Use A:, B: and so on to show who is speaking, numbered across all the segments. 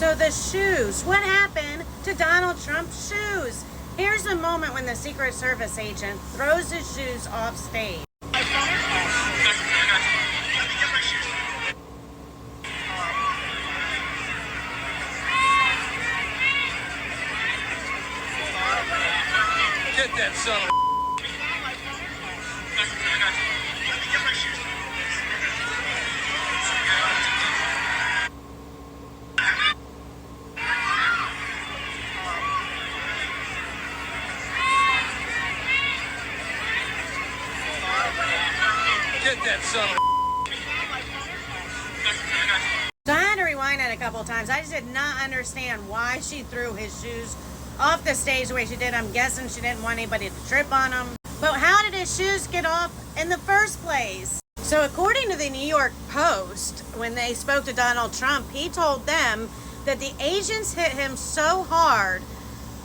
A: So the shoes, what happened to Donald Trump's shoes? Here's the moment when the Secret Service agent throws his shoes off stage.
B: Get that son of a... Get that son of a...
A: So I had to rewind it a couple of times. I just did not understand why she threw his shoes off the stage the way she did. I'm guessing she didn't want anybody to trip on them. But how did his shoes get off in the first place? So according to the New York Post, when they spoke to Donald Trump, he told them that the agents hit him so hard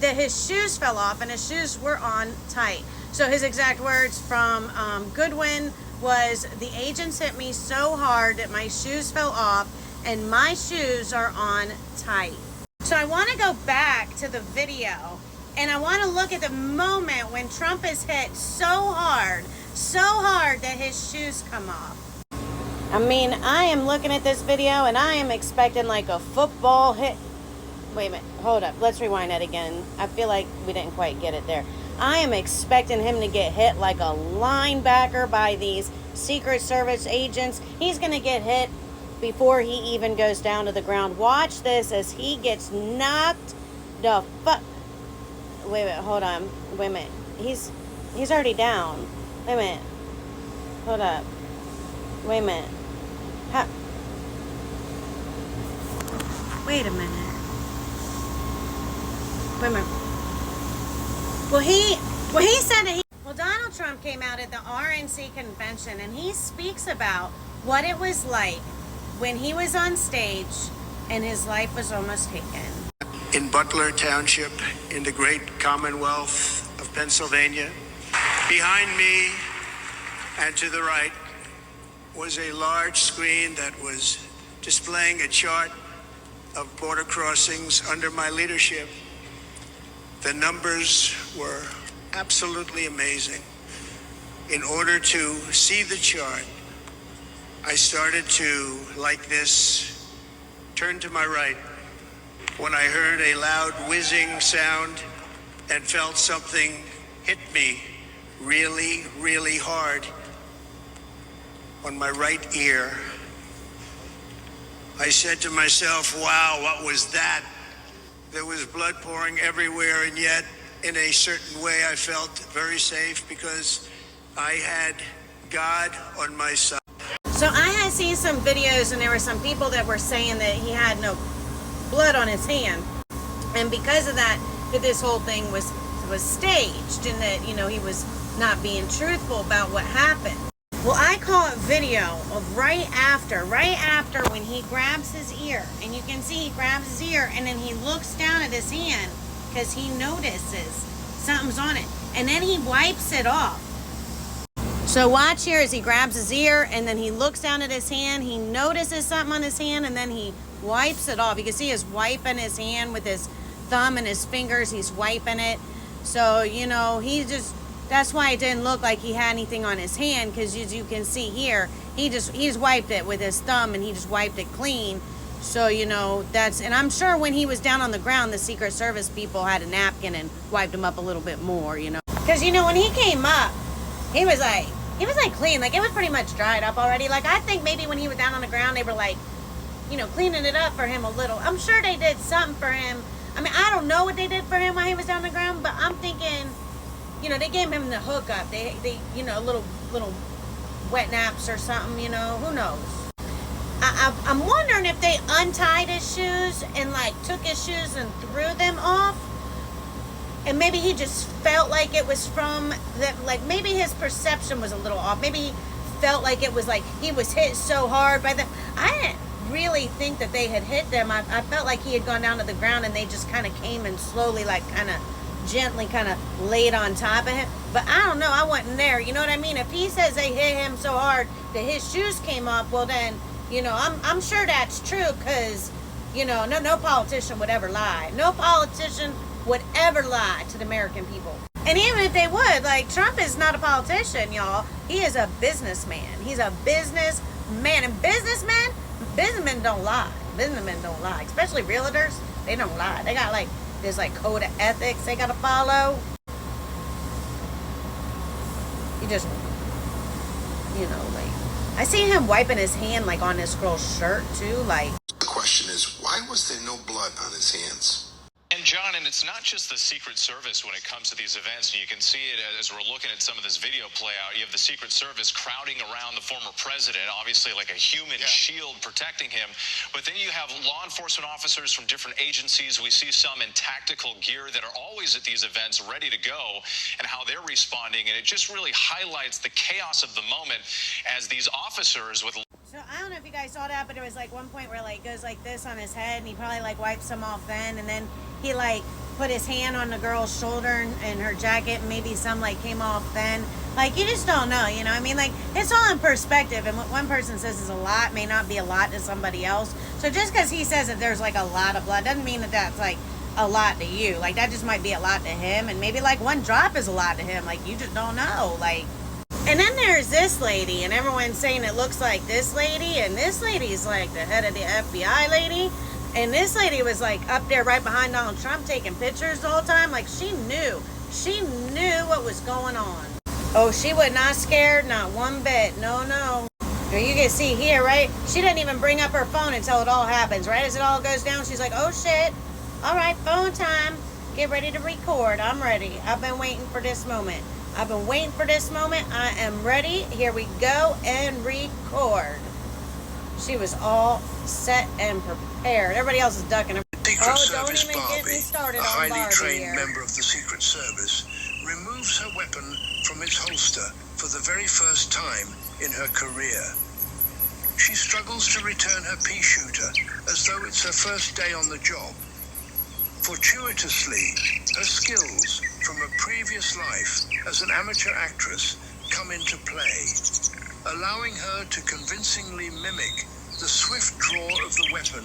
A: that his shoes fell off and his shoes were on tight. So his exact words from Goodwin was, the agents hit me so hard that my shoes fell off and my shoes are on tight. So I want to go back to the video and I want to look at the moment when Trump is hit so hard that his shoes come off. I mean, I am looking at this video and I am expecting like a football hit. Wait a minute, hold up, let's rewind that again. I feel like we didn't quite get it there. I am expecting him to get hit like a linebacker by these Secret Service agents. He's going to get hit before he even goes down to the ground. Watch this as he gets knocked the fuck. Wait a minute, hold on. Wait a minute. He's already down. Wait a minute. Hold up. Wait a minute. Wait a minute. Wait a minute. Well, he said that Donald Trump came out at the RNC convention and he speaks about what it was like when he was on stage and his life was almost taken.
C: In Butler Township, in the great Commonwealth of Pennsylvania, behind me and to the right was a large screen that was displaying a chart of border crossings under my leadership. The numbers were absolutely amazing. In order to see the chart, I started to, like this, turn to my right when I heard a loud whizzing sound and felt something hit me really, really hard on my right ear. I said to myself, wow, what was that? There was blood pouring everywhere, and yet in a certain way I felt very safe because I had God on my side.
A: So I had seen some videos and there were some people that were saying that he had no blood on his hand. And because of that this whole thing was staged and that, you know, he was not being truthful about what happened. Well, I caught video of right after when he grabs his ear. And you can see he grabs his ear and then he looks down at his hand because he notices something's on it. And then he wipes it off. So watch here as he grabs his ear and then he looks down at his hand. He notices something on his hand and then he wipes it off. You can see he's wiping his hand with his thumb and his fingers. He's wiping it. So, you know, that's why it didn't look like he had anything on his hand, because as you can see here, he's wiped it with his thumb and he just wiped it clean. So, you know, and I'm sure when he was down on the ground, the Secret Service people had a napkin and wiped him up a little bit more, you know. Because, you know, when he came up, he was like clean. Like, it was pretty much dried up already. Like, I think maybe when he was down on the ground, they were like, you know, cleaning it up for him a little. I'm sure they did something for him. I mean, I don't know what they did for him while he was down on the ground, but I'm thinking, you know, they gave him the hookup. They you know, little wet naps or something, you know, who knows. I'm wondering if they untied his shoes and like took his shoes and threw them off. And maybe he just felt like it was from that, like maybe his perception was a little off. Maybe he felt like it was like he was hit so hard by them. I didn't really think that they had hit them. I felt like he had gone down to the ground and they just kind of came and slowly, like kind of gently kind of laid on top of him. But I don't know, I wasn't there, you know what I mean? If he says they hit him so hard that his shoes came off, well then, you know, I'm sure that's true, because You know, no politician would ever lie. No politician would ever lie to the American people. And even if they would, like, Trump is not a politician, y'all. He is a businessman. He's a businessman. And businessmen don't lie. Businessmen don't lie. Especially realtors, they don't lie. They got, like, this, like, code of ethics they gotta follow. You just, you know, like, I see him wiping his hand, like, on this girl's shirt, too, like.
D: The question is, why was there no blood on his hands?
E: And John, and it's not just the Secret Service when it comes to these events. You can see it as we're looking at some of this video play out. You have the Secret Service crowding around the former president, obviously like a human shield protecting him. But then you have law enforcement officers from different agencies. We see some in tactical gear that are always at these events ready to go, and how they're responding. And it just really highlights the chaos of the moment as these officers with...
A: So I don't know if you guys saw that, but there was like one point where like goes like this on his head, and he probably like wipes some off then, and then he like put his hand on the girl's shoulder and her jacket, and maybe some like came off then. Like, you just don't know, you know what I mean? Like, it's all in perspective, and what one person says is a lot may not be a lot to somebody else. So just because he says that there's like a lot of blood doesn't mean that that's like a lot to you. Like, that just might be a lot to him, and maybe like one drop is a lot to him. Like, you just don't know. Like, and then there's this lady, and everyone's saying it looks like this lady, and this lady's like the head of the FBI lady, and this lady was like up there right behind Donald Trump taking pictures the whole time. Like, she knew what was going on. Oh, she was not scared, not one bit. No. You can see here, right? She didn't even bring up her phone until it all happens. Right as it all goes down, she's like, oh shit, all right, phone time, get ready to record. I'm ready. I've been waiting for this moment. I am ready. Here we go and record. She was all set and prepared. Everybody else is ducking her.
C: Secret Service
A: don't even get me
C: Barbie,
A: started
C: a
A: on
C: highly
A: Barbie
C: trained
A: here.
C: member of the Secret Service, removes her weapon from its holster for the very first time in her career. She struggles to return her pea shooter as though it's her first day on the job. Fortuitously, her skills from a previous life as an amateur actress come into play, allowing her to convincingly mimic the swift draw of the weapon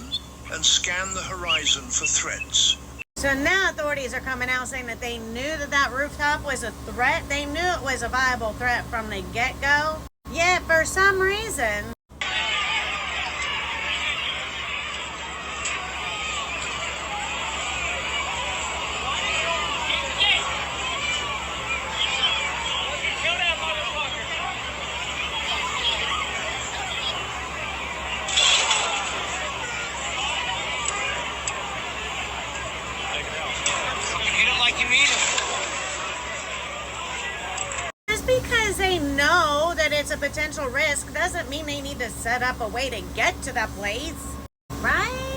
C: and scan the horizon for threats.
A: So now authorities are coming out saying that they knew that rooftop was a threat. They knew it was a viable threat from the get-go. Yet, for some reason, just because they know that it's a potential risk doesn't mean they need to set up a way to get to that place, right?